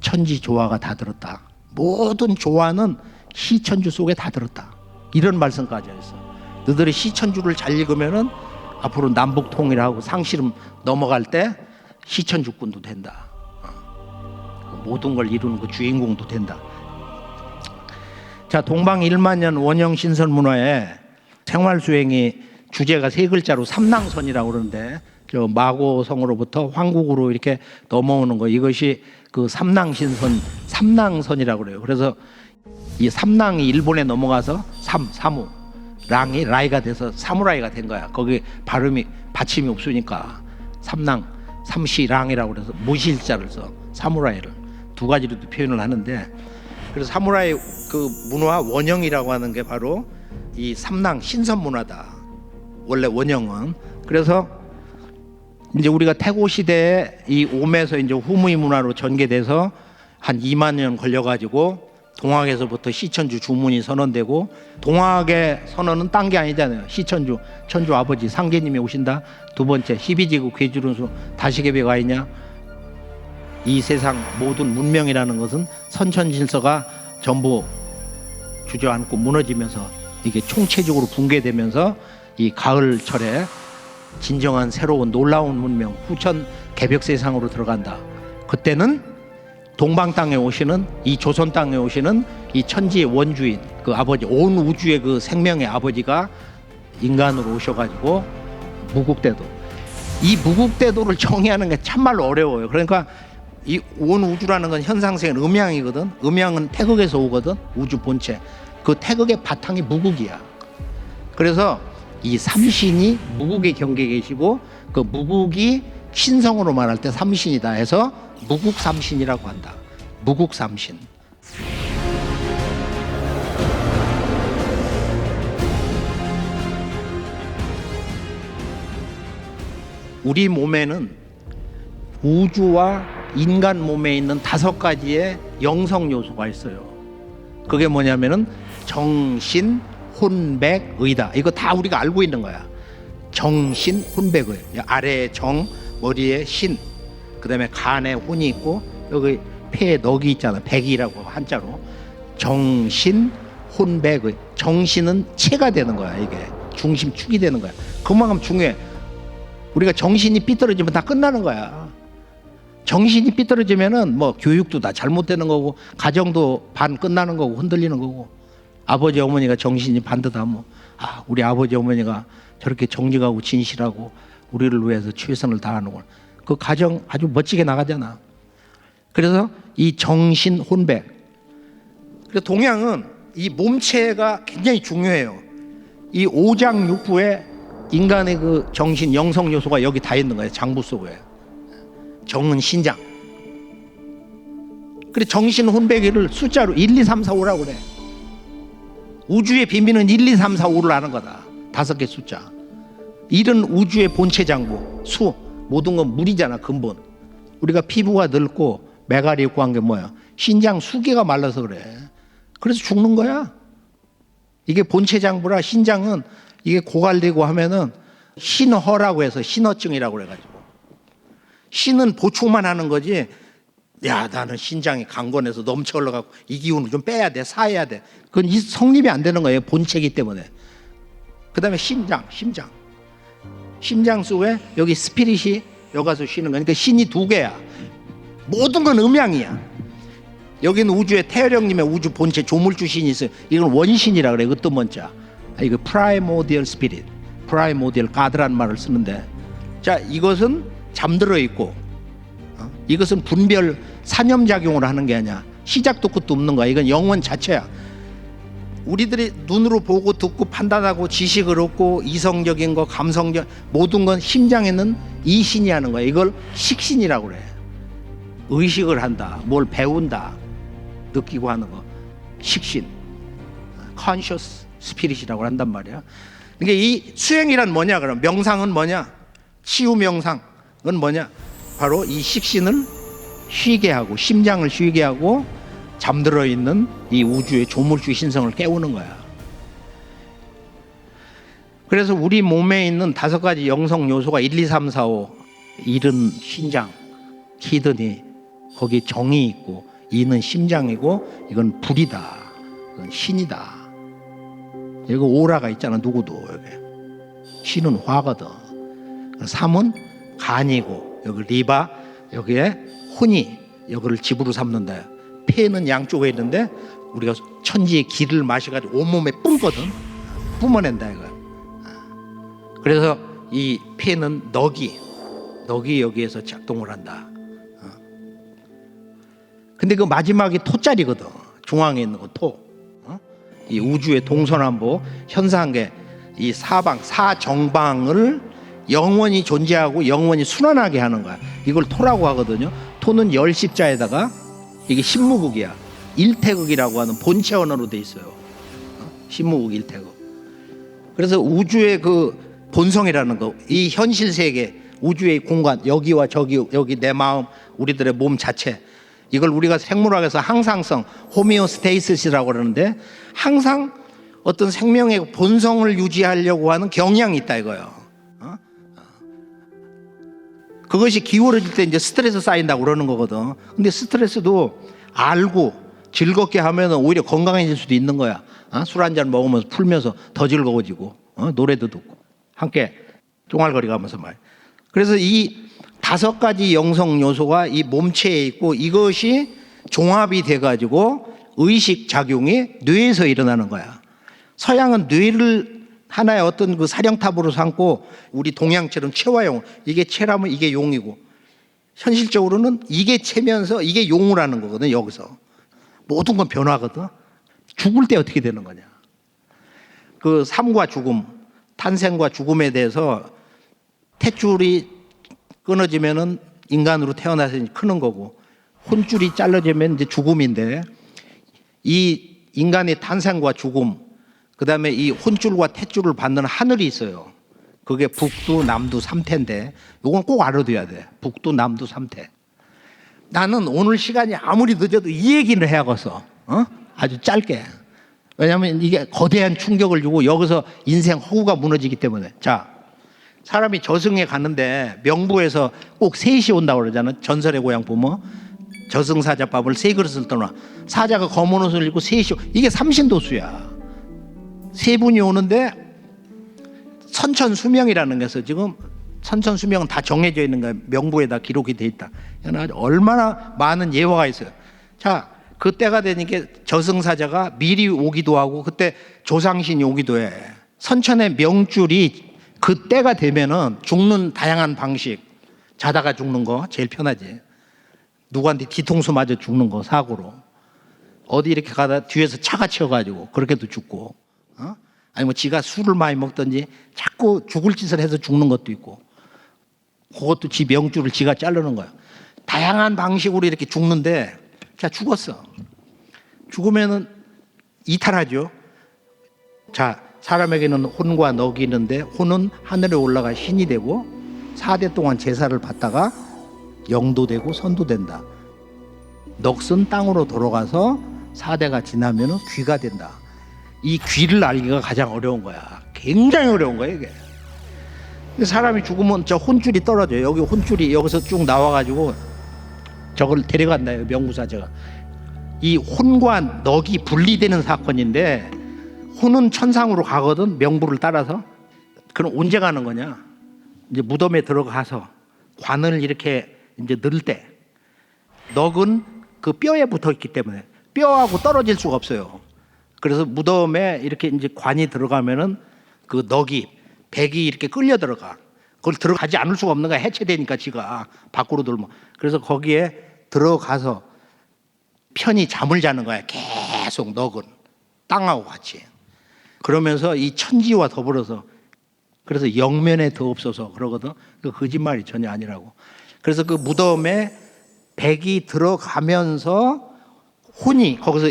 천지 조화가 다 들었다. 모든 조화는 시천주 속에 다 들었다. 이런 말씀까지 했어. 너희들이 시천주를 잘 읽으면은 앞으로 남북 통일하고 상실음 넘어갈 때 시천주꾼도 된다. 모든 걸 이루는 그 주인공도 된다. 자, 동방 1만년 원형 신선 문화에 생활수행이 주제가 세 글자로 삼낭선이라고 그러는데, 저 마고성으로부터 황국으로 이렇게 넘어오는 거, 이것이 그 삼낭신선, 삼낭선이라고 그래요. 그래서 이 삼낭이 일본에 넘어가서 사무, 랑이 라이가 돼서 사무라이가 된 거야. 거기 발음이 받침이 없으니까 삼낭, 삼시랑이라고 그래서 무실자를 써, 사무라이를 두 가지로도 표현을 하는데, 그래서 사무라이 그 문화 원형이라고 하는 게 바로 이 삼낭 신선 문화다. 원래 원형은. 그래서 이제 우리가 태고 시대에 이 옴에서 이제 후무이 문화로 전개돼서 한 2만 년 걸려가지고 동학에서부터 시천주 주문이 선언되고, 동학의 선언은 딴 게 아니잖아요. 시천주, 천주 아버지 상제님이 오신다. 두 번째, 희비지구 괴주른수 다시계배가 있냐. 이 세상 모든 문명이라는 것은 선천질서가 전부 주저앉고 무너지면서 이게 총체적으로 붕괴되면서 이 가을철에 진정한 새로운 놀라운 문명, 후천 개벽 세상으로 들어간다. 그때는 동방 땅에 오시는, 이 조선 땅에 오시는 이 천지의 원주인, 그 아버지, 온 우주의 그 생명의 아버지가 인간으로 오셔가지고 무국대도, 이 무국대도를 정의하는 게 참말로 어려워요. 그러니까 이 온 우주라는 건 현상세계는 음양이거든. 음양은 태극에서 오거든. 우주 본체. 그 태극의 바탕이 무국이야. 그래서 이 삼신이 무국의 경계에 계시고, 그 무국이 신성으로 말할 때 삼신이다 해서 무국삼신이라고 한다. 무국삼신. 우리 몸에는 우주와 인간 몸에 있는 5가지의 영성 요소가 있어요. 그게 뭐냐면은 정신, 혼백, 의다. 이거 다 우리가 알고 있는 거야. 정신, 혼백, 의. 아래에 정, 머리에 신, 그 다음에 간에 혼이 있고, 여기 폐에 넋이 있잖아. 백이라고 한자로. 정신, 혼백, 의. 정신은 체가 되는 거야. 이게 중심축이 되는 거야. 그만큼 중요해. 우리가 정신이 삐뚤어지면 다 끝나는 거야. 정신이 삐뚤어지면은 뭐 교육도 다 잘못되는 거고, 가정도 반 끝나는 거고, 흔들리는 거고. 아버지 어머니가 정신이 반듯하면, 아, 우리 아버지 어머니가 저렇게 정직하고 진실하고 우리를 위해서 최선을 다하는구나. 그 가정 아주 멋지게 나가잖아. 그래서 이 정신 혼백. 그래서 동양은 이 몸체가 굉장히 중요해요. 이 오장육부에 인간의 그 정신, 영성 요소가 여기 다 있는 거예요. 장부 속에. 정은 신장. 그래, 정신 혼백을 숫자로 1, 2, 3, 4, 5라고 그래. 우주의 비밀은 1, 2, 3, 4, 5를 아는 거다. 5개 숫자. 1은 우주의 본체 장부, 수. 모든 건 물이잖아, 근본. 우리가 피부가 늙고 메가리 있고 한 게 뭐야? 신장 수개가 말라서 그래. 그래서 죽는 거야. 이게 본체 장부라. 신장은 이게 고갈되고 하면은 신허라고 해서 신허증이라고 그래가지고 신은 보충만 하는 거지. 야, 나는 신장이 강건해서 넘쳐 흘러가고 이 기운을 좀 빼야 돼, 사해야 돼. 그건 성립이 안 되는 거예요, 본체이기 때문에. 그다음에 심장 속에 여기 스피릿이 여기 가서 쉬는 거니까 그러니까 신이 두 개야. 모든 건 음양이야. 여기는 우주에 태열형님의 우주 본체 조물주 신이 있어요. 이건 원신이라 그래. 이것도 뭔자. 이거 프라이모디얼 스피릿, 프라이모디얼 가드라는 말을 쓰는데, 자, 이것은 잠들어 있고, 이것은 분별 산염작용을 하는 게 아니야. 시작도 끝도 없는 거야. 이건 영원 자체야. 우리들이 눈으로 보고 듣고 판단하고 지식을 얻고 이성적인 거, 감성적 모든 건 심장에는 이 신이 하는 거야. 이걸 식신이라고 그래. 의식을 한다, 뭘 배운다, 느끼고 하는 거, 식신, conscious spirit이라고 한단 말이야. 그러니까 이 수행이란 뭐냐? 그럼 명상은 뭐냐? 치유 명상은 뭐냐? 바로 이 식신을 쉬게 하고 심장을 쉬게 하고 잠들어 있는 이 우주의 조물주 신성을 깨우는 거야. 그래서 우리 몸에 있는 5가지 영성 요소가 1, 2, 3, 4, 5 1은 신장, 키드니, 거기 정이 있고 2는 심장이고 이건 불이다, 이건 신이다. 여기 오라가 있잖아. 누구도 여기 신은 화거든. 3은 간이고 여기 리바, 여기에 혼이 여기를 집으로 삼는다. 폐는 양쪽에 있는데 우리가 천지의 기를 마셔가지고 온몸에 뿜거든. 뿜어낸다 이거. 그래서 이 폐는 넋이 여기에서 작동을 한다. 근데 그 마지막이 토자리거든. 중앙에 있는 거 토. 이 우주의 동서남북 현상계 이 사방 사정방을 영원히 존재하고 영원히 순환하게 하는 거야. 이걸 토라고 하거든요. 토는 열십자에다가 이게 신무국이야. 일태극이라고 하는 본체 언어로 돼 있어요. 신무국 일태극. 그래서 우주의 그 본성이라는 거, 이 현실 세계, 우주의 공간, 여기와 저기, 여기 내 마음, 우리들의 몸 자체, 이걸 우리가 생물학에서 항상성, 호미오스테이시스라고 그러는데 항상 어떤 생명의 본성을 유지하려고 하는 경향이 있다 이거예요. 그것이 기울어질 때 이제 스트레스 쌓인다고 그러는 거거든. 근데 스트레스도 알고 즐겁게 하면 오히려 건강해질 수도 있는 거야. 술 한잔 먹으면서 풀면서 더 즐거워지고, 노래도 듣고 함께 쫑알거리 가면서 말. 그래서 이 5가지 영성 요소가 이 몸체에 있고 이것이 종합이 돼가지고 의식 작용이 뇌에서 일어나는 거야. 서양은 뇌를 하나의 어떤 그 사령탑으로 삼고 우리 동양처럼 체화용, 이게 체라면 이게 용이고, 현실적으로는 이게 체면서 이게 용을 하는 거거든. 여기서 모든 건 변화거든. 죽을 때 어떻게 되는 거냐? 그 삶과 죽음, 탄생과 죽음에 대해서 탯줄이 끊어지면은 인간으로 태어나서 크는 거고, 혼줄이 잘라지면 이제 죽음인데, 이 인간의 탄생과 죽음, 그 다음에 이 혼줄과 탯줄을 받는 하늘이 있어요. 그게 북두, 남두, 삼태인데, 이건 꼭 알아둬야 돼. 북두, 남두, 삼태. 나는 오늘 시간이 아무리 늦어도 이 얘기를 해야겠어. 아주 짧게. 왜냐하면 이게 거대한 충격을 주고 여기서 인생 허구가 무너지기 때문에. 자, 사람이 저승에 가는데 명부에서 꼭 3시 온다고 그러잖아. 전설의 고향 보면 저승사자밥을 3그릇을 떠나, 사자가 검은 옷을 입고 3시, 이게 삼신도수야. 3분이 오는데 선천수명이라는 게서 지금 선천수명은 다 정해져 있는 거야. 명부에다 기록이 돼 있다. 얼마나 많은 예화가 있어요. 자, 그때가 되니까 저승사자가 미리 오기도 하고 그때 조상신이 오기도 해. 선천의 명줄이 그때가 되면은 죽는 다양한 방식, 자다가 죽는 거 제일 편하지. 누구한테 뒤통수 맞아 죽는 거, 사고로. 어디 이렇게 가다 뒤에서 차가 치여가지고 그렇게도 죽고, 아니 뭐 지가 술을 많이 먹든지 자꾸 죽을 짓을 해서 죽는 것도 있고, 그것도 지 명줄을 지가 자르는 거야. 다양한 방식으로 이렇게 죽는데, 자, 죽었어. 죽으면은 이탈하죠. 자, 사람에게는 혼과 넋이 있는데, 혼은 하늘에 올라가 신이 되고 4대 동안 제사를 받다가 영도 되고 선도 된다. 넋은 땅으로 돌아가서 4대가 지나면은 귀가 된다. 이 귀를 알기가 가장 어려운 거야. 굉장히 어려운 거예요 이게. 사람이 죽으면 저 혼줄이 떨어져요. 여기 혼줄이 여기서 쭉 나와가지고 저걸 데려간다. 명부사제가. 이 혼과 넋이 분리되는 사건인데 혼은 천상으로 가거든. 명부를 따라서. 그럼 언제 가는 거냐? 이제 무덤에 들어가서 관을 이렇게 이제 넣을 때 넋은 그 뼈에 붙어 있기 때문에 뼈하고 떨어질 수가 없어요. 그래서 무덤에 이렇게 이제 관이 들어가면은 그 넋이 백이 이렇게 끌려 들어가. 그걸 들어가지 않을 수가 없는 거야. 해체되니까 지가 밖으로 들면. 그래서 거기에 들어가서 편히 잠을 자는 거야. 계속 넋은 땅하고 같이. 그러면서 이 천지와 더불어서 그래서 영면에 더 없어서 그러거든. 그 거짓말이 전혀 아니라고. 그래서 그 무덤에 백이 들어가면서 혼이 거기서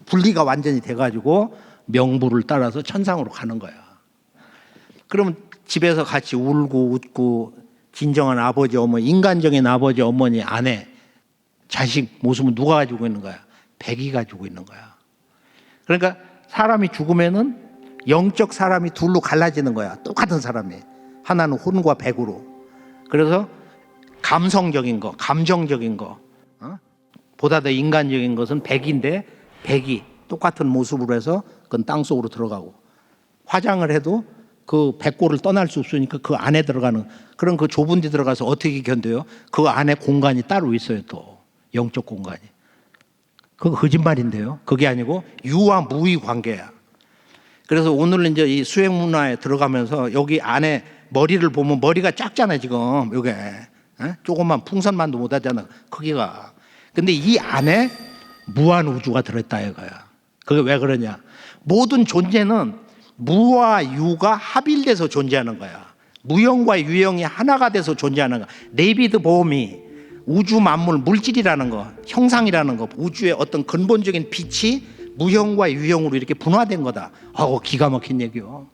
분리가 완전히 돼가지고 명부를 따라서 천상으로 가는 거야. 그러면 집에서 같이 울고 웃고 진정한 아버지 어머니, 인간적인 아버지 어머니 아내 자식 모습은 누가 가지고 있는 거야? 백이 가지고 있는 거야. 그러니까 사람이 죽으면은 영적 사람이 둘로 갈라지는 거야. 똑같은 사람이. 하나는 혼과 백으로. 그래서 감성적인 거, 감정적인 거, 보다 더 인간적인 것은 백인데 백이 똑같은 모습으로 해서 그건 땅속으로 들어가고 화장을 해도 그 백골을 떠날 수 없으니까 그 안에 들어가는 그런 그 좁은 데 들어가서 어떻게 견뎌요? 그 안에 공간이 따로 있어요. 또 영적 공간이. 그거 거짓말인데요. 그게 아니고 유와 무의 관계야. 그래서 오늘 이제 이 수행 문화에 들어가면서 여기 안에 머리를 보면 머리가 작잖아요. 지금 요게 조금만 풍선만도 못 하잖아. 크기가. 근데 이 안에 무한 우주가 들어있다 이거야. 그게 왜 그러냐? 모든 존재는 무와 유가 합일돼서 존재하는 거야. 무형과 유형이 하나가 돼서 존재하는 거야. 데이비드 보험이 우주 만물 물질이라는 거, 형상이라는 거, 우주의 어떤 근본적인 빛이 무형과 유형으로 이렇게 분화된 거다. 기가 막힌 얘기요.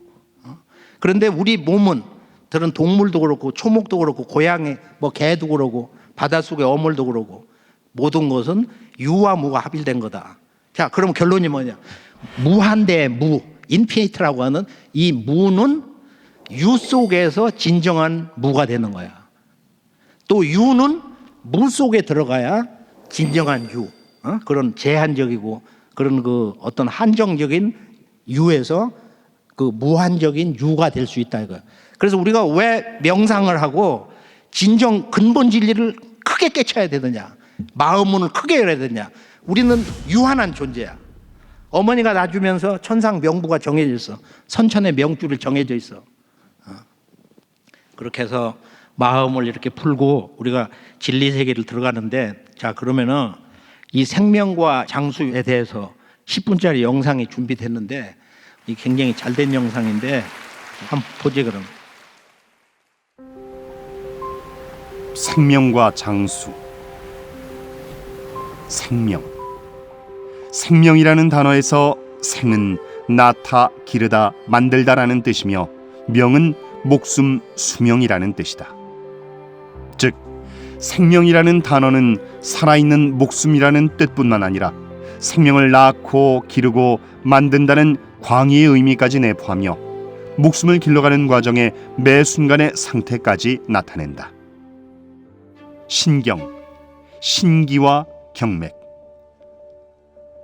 그런데 우리 몸은 들은 동물도 그렇고 초목도 그렇고 고양이 뭐 개도 그렇고 바닷속의 어물도 그렇고 모든 것은 유와 무가 합일된 거다. 자, 그럼 결론이 뭐냐? 무한대 무, 인피니트라고 하는 이 무는 유 속에서 진정한 무가 되는 거야. 또 유는 무 속에 들어가야 진정한 유, 그런 제한적이고 그런 그 어떤 한정적인 유에서 그 무한적인 유가 될 수 있다 이거야. 그래서 우리가 왜 명상을 하고 진정 근본 진리를 크게 깨쳐야 되느냐? 마음문을 크게 열어야 되느냐? 우리는 유한한 존재야. 어머니가 낳아주면서 천상 명부가 정해져 있어. 선천의 명줄이 정해져 있어. 그렇게 해서 마음을 이렇게 풀고 우리가 진리 세계를 들어가는데, 자, 그러면은 이 생명과 장수에 대해서 10분짜리 영상이 준비됐는데 이 굉장히 잘된 영상인데 한번 보지 그럼. 생명과 장수. 생명. 생명이라는 단어에서 생은 낳다, 기르다, 만들다라는 뜻이며 명은 목숨, 수명이라는 뜻이다. 즉, 생명이라는 단어는 살아있는 목숨이라는 뜻뿐만 아니라 생명을 낳고 기르고 만든다는 광의의 의미까지 내포하며 목숨을 길러가는 과정의 매 순간의 상태까지 나타낸다. 신경, 신기와 경맥.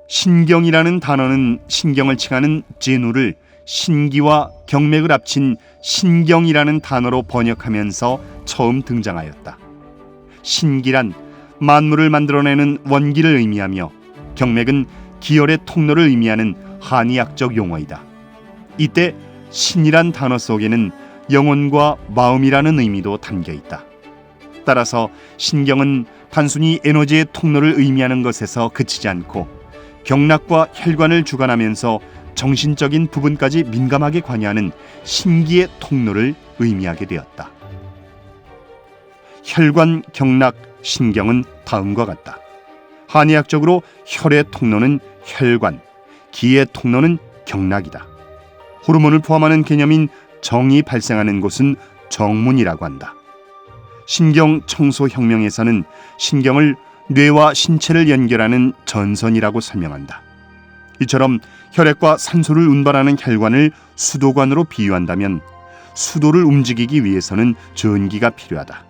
신경이라는 단어는 신경을 칭하는 진우를 신기와 경맥을 합친 신경이라는 단어로 번역하면서 처음 등장하였다. 신기란 만물을 만들어내는 원기를 의미하며 경맥은 기혈의 통로를 의미하는 한의학적 용어이다. 이때 신이란 단어 속에는 영혼과 마음이라는 의미도 담겨 있다. 따라서 신경은 단순히 에너지의 통로를 의미하는 것에서 그치지 않고 경락과 혈관을 주관하면서 정신적인 부분까지 민감하게 관여하는 신기의 통로를 의미하게 되었다. 혈관, 경락, 신경은 다음과 같다. 한의학적으로 혈의 통로는 혈관, 기의 통로는 경락이다. 호르몬을 포함하는 개념인 정이 발생하는 곳은 정문이라고 한다. 신경청소혁명에서는 신경을 뇌와 신체를 연결하는 전선이라고 설명한다. 이처럼 혈액과 산소를 운반하는 혈관을 수도관으로 비유한다면 수도를 움직이기 위해서는 전기가 필요하다.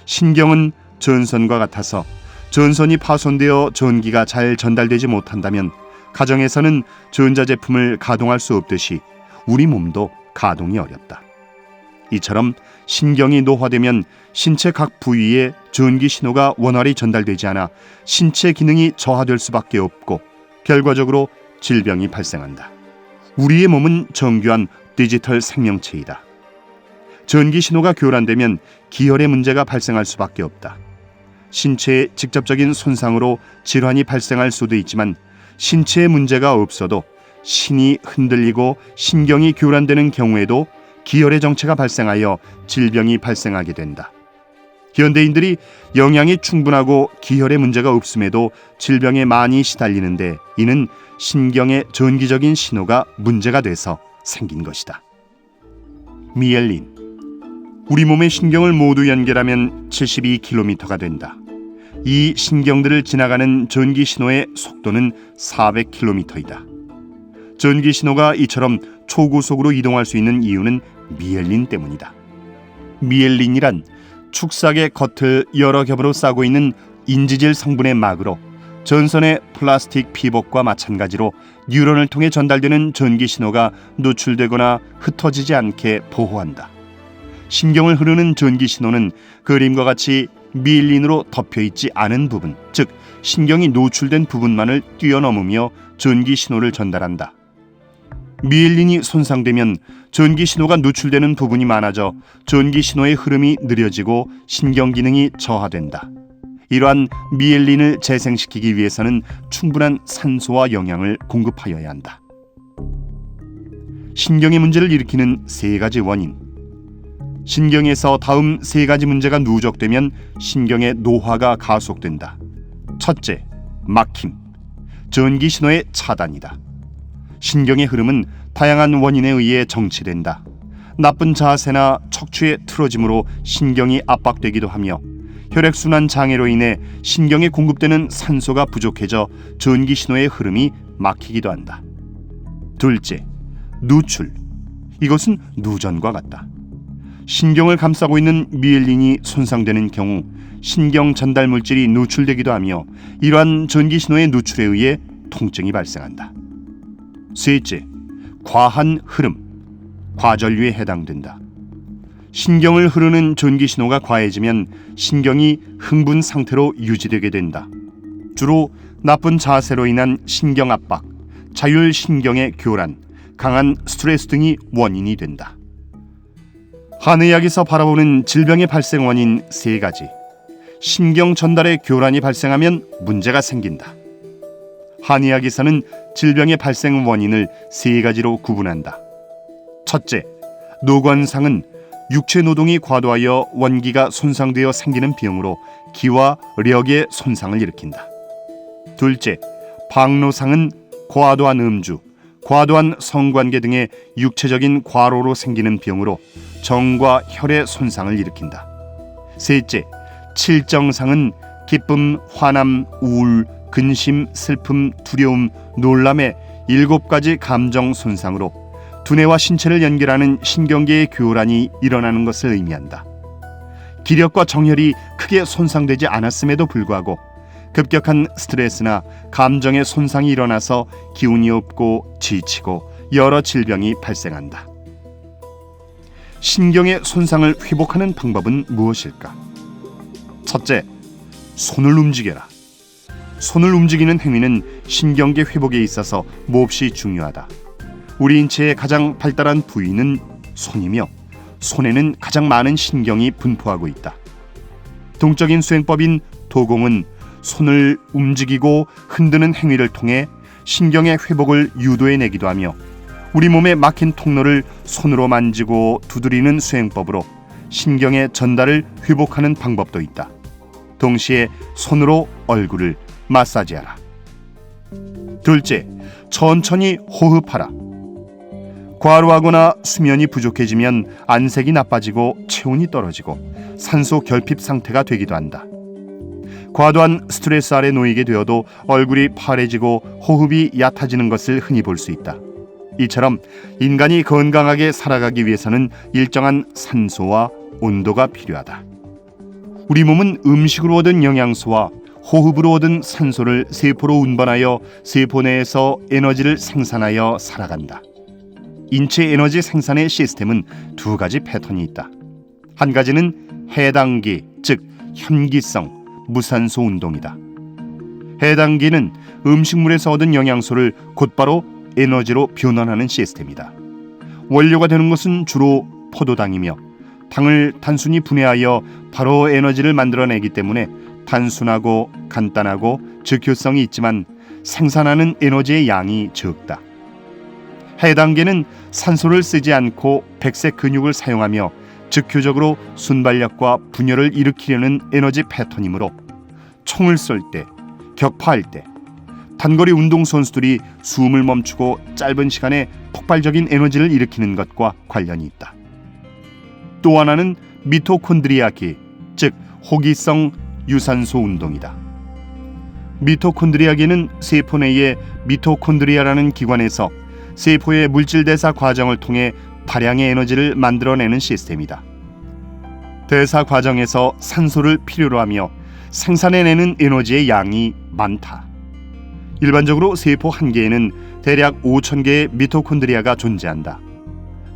신경은 전선과 같아서 전선이 파손되어 전기가 잘 전달되지 못한다면 가정에서는 전자제품을 가동할 수 없듯이 우리 몸도 가동이 어렵다. 이처럼 신경이 노화되면 신체 각 부위에 전기 신호가 원활히 전달되지 않아 신체 기능이 저하될 수밖에 없고 결과적으로 질병이 발생한다. 우리의 몸은 정교한 디지털 생명체이다. 전기 신호가 교란되면 기혈의 문제가 발생할 수밖에 없다. 신체의 직접적인 손상으로 질환이 발생할 수도 있지만 신체에 문제가 없어도 신이 흔들리고 신경이 교란되는 경우에도 기혈의 정체가 발생하여 질병이 발생하게 된다. 현대인들이 영양이 충분하고 기혈의 문제가 없음에도 질병에 많이 시달리는데 이는 신경의 전기적인 신호가 문제가 돼서 생긴 것이다. 미엘린. 우리 몸의 신경을 모두 연결하면 72km가 된다. 이 신경들을 지나가는 전기 신호의 속도는 400km이다. 전기 신호가 이처럼 초고속으로 이동할 수 있는 이유는 미엘린 때문이다. 미엘린이란 축삭의 겉을 여러 겹으로 싸고 있는 인지질 성분의 막으로 전선의 플라스틱 피복과 마찬가지로 뉴런을 통해 전달되는 전기 신호가 노출되거나 흩어지지 않게 보호한다. 신경을 흐르는 전기 신호는 그림과 같이 미엘린으로 덮여있지 않은 부분, 즉 신경이 노출된 부분만을 뛰어넘으며 전기 신호를 전달한다. 미엘린이 손상되면 전기 신호가 노출되는 부분이 많아져 전기 신호의 흐름이 느려지고 신경 기능이 저하된다. 이러한 미엘린을 재생시키기 위해서는 충분한 산소와 영양을 공급하여야 한다. 신경의 문제를 일으키는 3가지 원인. 신경에서 다음 3가지 문제가 누적되면 신경의 노화가 가속된다. 첫째, 막힘. 전기 신호의 차단이다. 신경의 흐름은 다양한 원인에 의해 정치된다. 나쁜 자세나 척추의 틀어짐으로 신경이 압박되기도 하며 혈액순환 장애로 인해 신경에 공급되는 산소가 부족해져 전기 신호의 흐름이 막히기도 한다. 둘째, 누출. 이것은 누전과 같다. 신경을 감싸고 있는 미엘린이 손상되는 경우 신경 전달 물질이 누출되기도 하며 이러한 전기 신호의 누출에 의해 통증이 발생한다. 셋째, 과한 흐름, 과전류에 해당된다. 신경을 흐르는 전기 신호가 과해지면 신경이 흥분 상태로 유지되게 된다. 주로 나쁜 자세로 인한 신경 압박, 자율신경의 교란, 강한 스트레스 등이 원인이 된다. 한의학에서 바라보는 질병의 발생 원인 3가지. 신경 전달의 교란이 발생하면 문제가 생긴다. 한의학에서는 질병의 발생 원인을 3가지로 구분한다. 첫째, 노관상은 육체 노동이 과도하여 원기가 손상되어 생기는 병으로 기와 력의 손상을 일으킨다. 둘째, 방노상은 과도한 음주, 과도한 성관계 등의 육체적인 과로로 생기는 병으로 정과 혈의 손상을 일으킨다. 셋째, 칠정상은 기쁨, 화남, 우울, 근심, 슬픔, 두려움, 놀람의 7가지 감정 손상으로 두뇌와 신체를 연결하는 신경계의 교란이 일어나는 것을 의미한다. 기력과 정혈이 크게 손상되지 않았음에도 불구하고 급격한 스트레스나 감정의 손상이 일어나서 기운이 없고 지치고 여러 질병이 발생한다. 신경의 손상을 회복하는 방법은 무엇일까? 첫째, 손을 움직여라. 손을 움직이는 행위는 신경계 회복에 있어서 몹시 중요하다. 우리 인체의 가장 발달한 부위는 손이며 손에는 가장 많은 신경이 분포하고 있다. 동적인 수행법인 도공은 손을 움직이고 흔드는 행위를 통해 신경의 회복을 유도해내기도 하며 우리 몸에 막힌 통로를 손으로 만지고 두드리는 수행법으로 신경의 전달을 회복하는 방법도 있다. 동시에 손으로 얼굴을 마사지하라. 둘째, 천천히 호흡하라. 과로하거나 수면이 부족해지면 안색이 나빠지고 체온이 떨어지고 산소 결핍 상태가 되기도 한다. 과도한 스트레스 아래 놓이게 되어도 얼굴이 파래지고 호흡이 얕아지는 것을 흔히 볼 수 있다. 이처럼 인간이 건강하게 살아가기 위해서는 일정한 산소와 온도가 필요하다. 우리 몸은 음식으로 얻은 영양소와 호흡으로 얻은 산소를 세포로 운반하여 세포 내에서 에너지를 생산하여 살아간다. 인체 에너지 생산의 시스템은 두 가지 패턴이 있다. 한 가지는 해당기, 즉 현기성, 무산소 운동이다. 해당기는 음식물에서 얻은 영양소를 곧바로 에너지로 변환하는 시스템이다. 원료가 되는 것은 주로 포도당이며 당을 단순히 분해하여 바로 에너지를 만들어내기 때문에 단순하고 간단하고 즉효성이 있지만 생산하는 에너지의 양이 적다. 해당계는 산소를 쓰지 않고 백색 근육을 사용하며 즉효적으로 순발력과 분열을 일으키려는 에너지 패턴이므로 총을 쏠 때, 격파할 때, 단거리 운동 선수들이 숨을 멈추고 짧은 시간에 폭발적인 에너지를 일으키는 것과 관련이 있다. 또 하나는 미토콘드리아기, 즉 호기성 유산소 운동이다. 미토콘드리아기는 세포 내의 미토콘드리아라는 기관에서 세포의 물질 대사 과정을 통해 다량의 에너지를 만들어내는 시스템이다. 대사 과정에서 산소를 필요로 하며 생산해내는 에너지의 양이 많다. 일반적으로 세포 한 개에는 대략 5,000개의 미토콘드리아가 존재한다.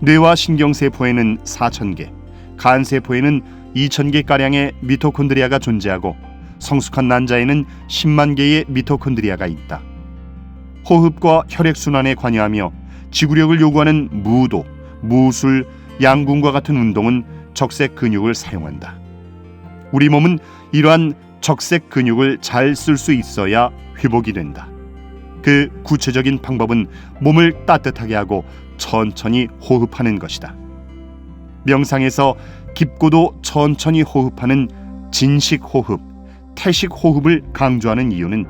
뇌와 신경세포에는 4,000개, 간세포에는 2,000개가량의 미토콘드리아가 존재하고 성숙한 난자에는 10만 개의 미토콘드리아가 있다. 호흡과 혈액순환에 관여하며 지구력을 요구하는 무도, 무술, 양궁과 같은 운동은 적색 근육을 사용한다. 우리 몸은 이러한 적색 근육을 잘 쓸 수 있어야 회복이 된다. 그 구체적인 방법은 몸을 따뜻하게 하고 천천히 호흡하는 것이다. 명상에서 깊고도 천천히 호흡하는 진식 호흡, 태식 호흡을 강조하는 이유는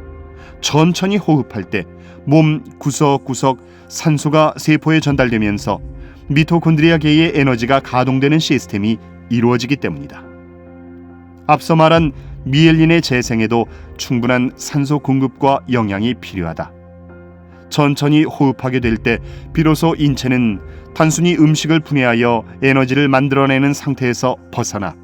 천천히 호흡할 때 몸 구석구석 산소가 세포에 전달되면서 미토콘드리아계의 에너지가 가동되는 시스템이 이루어지기 때문이다. 앞서 말한 미엘린의 재생에도 충분한 산소 공급과 영양이 필요하다. 천천히 호흡하게 될 때 비로소 인체는 단순히 음식을 분해하여 에너지를 만들어내는 상태에서 벗어나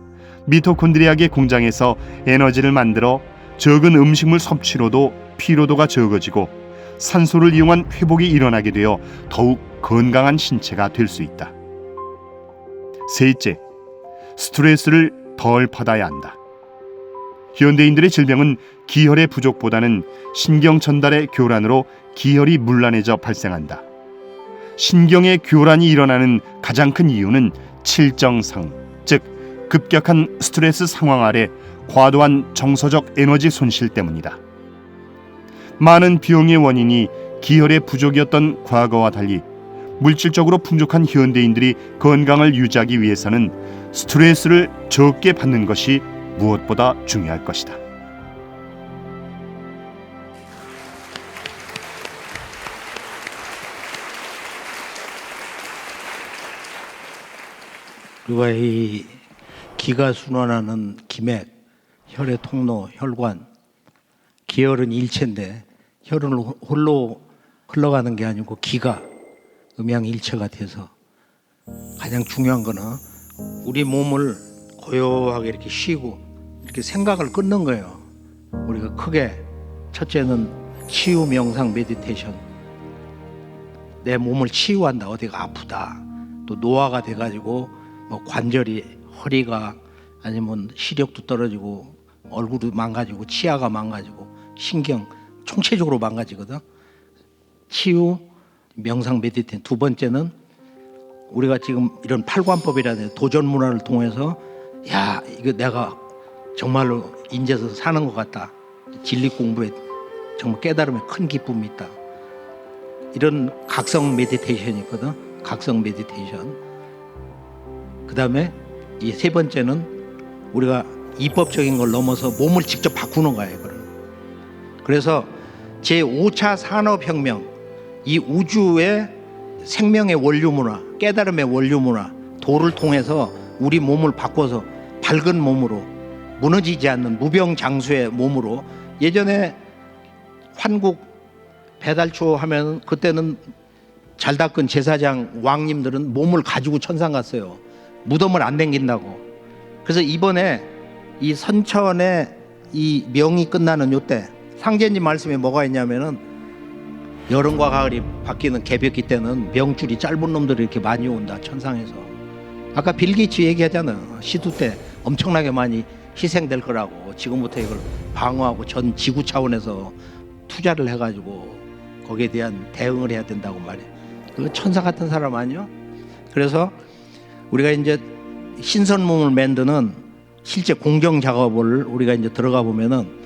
미토콘드리아계 공장에서 에너지를 만들어 적은 음식물 섭취로도 피로도가 적어지고 산소를 이용한 회복이 일어나게 되어 더욱 건강한 신체가 될 수 있다. 셋째, 스트레스를 덜 받아야 한다. 현대인들의 질병은 기혈의 부족보다는 신경 전달의 교란으로 기혈이 문란해져 발생한다. 신경의 교란이 일어나는 가장 큰 이유는 칠정상, 즉 급격한 스트레스 상황 아래 과도한 정서적 에너지 손실 때문이다. 많은 병의 원인이 기혈의 부족이었던 과거와 달리 물질적으로 풍족한 현대인들이 건강을 유지하기 위해서는 스트레스를 적게 받는 것이 무엇보다 중요할 것이다. 우리가 이 기가 순환하는 기맥, 혈의 통로, 혈관, 기혈은 일체인데 혈은 홀로 흘러가는 게 아니고 기가 음양일체가 돼서 가장 중요한 거는 우리 몸을 고요하게 이렇게 쉬고 이렇게 생각을 끊는 거예요. 우리가 크게 첫째는 치유 명상 메디테이션. 내 몸을 치유한다. 어디가 아프다. 또 노화가 돼가지고 뭐 관절이 허리가 아니면 시력도 떨어지고 얼굴도 망가지고 치아가 망가지고 신경 총체적으로 망가지거든. 치유 명상 메디테이션. 두 번째는 우리가 지금 이런 팔관법이라는 도전 문화를 통해서 야 이거 내가 정말로 인제서 사는 것 같다. 진리 공부에 정말 깨달음에 큰 기쁨이 있다. 이런 각성 메디테이션이 있거든. 각성 메디테이션. 그 다음에 이 세 번째는 우리가 이법적인 걸 넘어서 몸을 직접 바꾸는 거예요. 그래서 제5차 산업혁명, 이 우주의 생명의 원료 문화, 깨달음의 원료 문화, 도를 통해서 우리 몸을 바꿔서 밝은 몸으로 무너지지 않는 무병장수의 몸으로 예전에 환국 배달초 하면 그때는 잘 닦은 제사장 왕님들은 몸을 가지고 천상 갔어요. 무덤을 안 댕긴다고. 그래서 이번에 이 선천의 이 명이 끝나는 요때 상제님 말씀에 뭐가 있냐면은 여름과 가을이 바뀌는 개벽기 때는 명줄이 짧은 놈들이 이렇게 많이 온다 천상에서. 아까 빌 게이츠 얘기하잖아. 시두 때 엄청나게 많이 희생될 거라고. 지금부터 이걸 방어하고 전 지구 차원에서 투자를 해가지고 거기에 대한 대응을 해야 된다고 말이야. 그 천사 같은 사람 아니요? 그래서 우리가 이제 신선몸을 만드는 실제 공정 작업을 우리가 이제 들어가 보면은